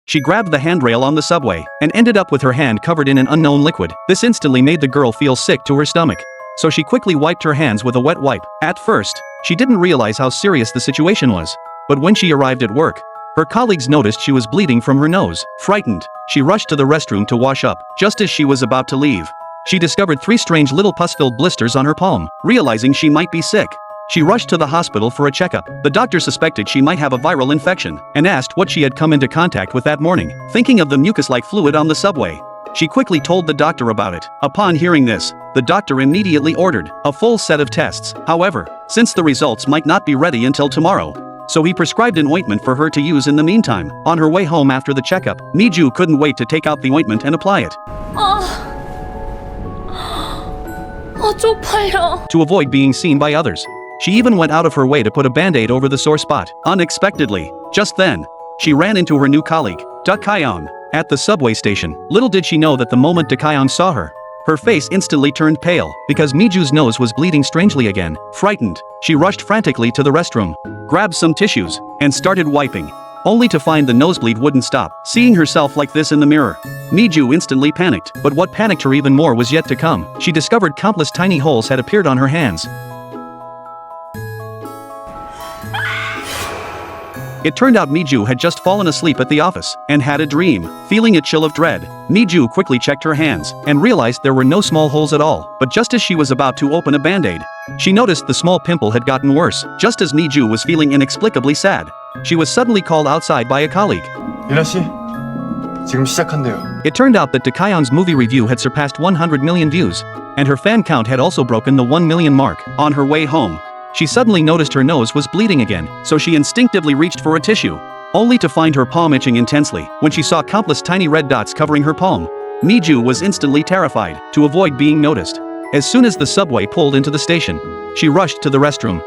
She grabbed the handrail on the subway and ended up with her hand covered in an unknown liquid. This instantly made the girl feel sick to her stomach. So she quickly wiped her hands with a wet wipe. At first, she didn't realize how serious the situation was. But when she arrived at work, her colleagues noticed she was bleeding from her nose. Frightened, she rushed to the restroom to wash up. Just as she was about to leave, she discovered 3 strange little pus-filled blisters on her palm. Realizing she might be sick, she rushed to the hospital for a checkup. The doctor suspected she might have a viral infection and asked what she had come into contact with that morning. Thinking of the mucus-like fluid on the subway, she quickly told the doctor about it. Upon hearing this, the doctor immediately ordered a full set of tests. However, since the results might not be ready until tomorrow, so he prescribed an ointment for her to use in the meantime. On her way home after the checkup, Miju couldn't wait to take out the ointment and apply it. 쪽팔려. To avoid being seen by others, she even went out of her way to put a band-aid over the sore spot. Unexpectedly, just then, she ran into her new colleague, Dakayong, at the subway station. Little did she know that the moment Dakayong saw her, her face instantly turned pale because Miju's nose was bleeding strangely again. Frightened, she rushed frantically to the restroom, grabbed some tissues, and started wiping, only to find the nosebleed wouldn't stop. Seeing herself like this in the mirror, Miju instantly panicked. But what panicked her even more was yet to come. She discovered countless tiny holes had appeared on her hands. It turned out Miju had just fallen asleep at the office and had a dream. Feeling a chill of dread, Miju quickly checked her hands and realized there were no small holes at all. But just as she was about to open a band-aid, she noticed the small pimple had gotten worse. Just as Miju was feeling inexplicably sad, she was suddenly called outside by a colleague. 유나 씨, 지금 시작한대요. It turned out that Dakayong's movie review had surpassed 100 million views, and her fan count had also broken the 1 million mark. On her way home, she suddenly noticed her nose was bleeding again, so she instinctively reached for a tissue, only to find her palm itching intensely. When she saw countless tiny red dots covering her palm, Miju was instantly terrified. To avoid being noticed, as soon as the subway pulled into the station, she rushed to the restroom.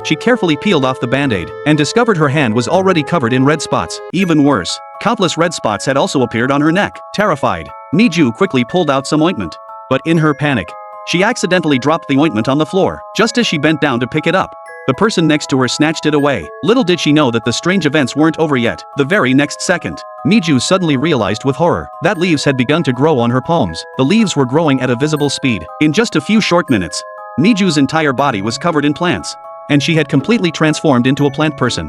She carefully peeled off the band-aid and discovered her hand was already covered in red spots. Even worse, countless red spots had also appeared on her neck. Terrified, Miju quickly pulled out some ointment. But in her panic, she accidentally dropped the ointment on the floor. Just as she bent down to pick it up, the person next to her snatched it away. Little did she know that the strange events weren't over yet. The very next second, Miju suddenly realized with horror that leaves had begun to grow on her palms. The leaves were growing at a visible speed. In just a few short minutes, Miju's entire body was covered in plants, and she had completely transformed into a plant person.